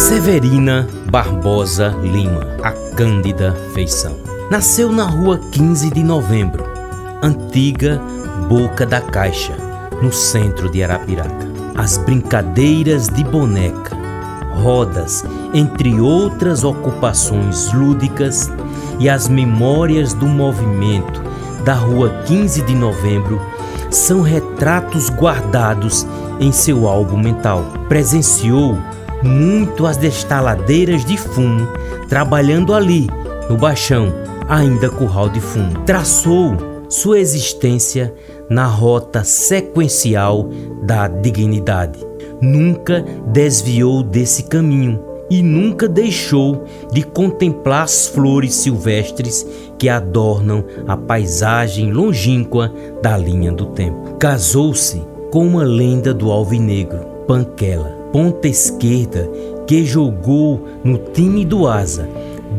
Severina Barbosa Lima, a Cândida Feição. Nasceu na rua 15 de Novembro, antiga Boca da Caixa, no centro de Arapiraca. As brincadeiras de boneca, rodas, entre outras ocupações lúdicas, e as memórias do movimento da rua 15 de Novembro são retratos guardados em seu álbum mental. Presenciou muito as destaladeiras de fumo, trabalhando ali no Baixão, ainda curral de fumo. Traçou sua existência na rota sequencial da dignidade. Nunca desviou desse caminho e nunca deixou de contemplar as flores silvestres que adornam a paisagem longínqua da linha do tempo. Casou-se com uma lenda do alvinegro, Panquela, ponta esquerda, que jogou no time do Asa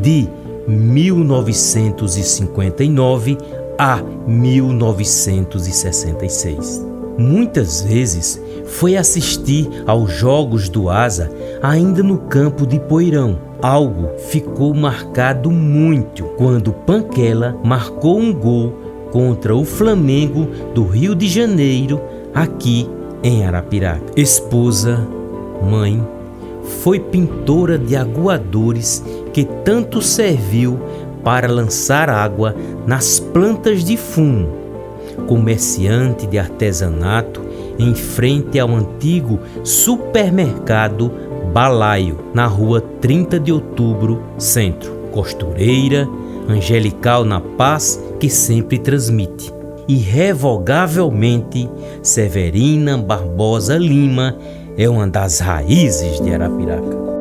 de 1959 a 1966. Muitas vezes foi assistir aos jogos do Asa ainda no campo de Poeirão. Algo ficou marcado muito quando Panquela marcou um gol contra o Flamengo do Rio de Janeiro, aqui em Arapiraca. Esposa, mãe, foi pintora de aguadores que tanto serviu para lançar água nas plantas de fumo. Comerciante de artesanato em frente ao antigo supermercado Balaio, na rua 30 de Outubro, Centro. Costureira, angelical na paz que sempre transmite. Irrevogavelmente, Severina Barbosa Lima é uma das raízes de Arapiraca.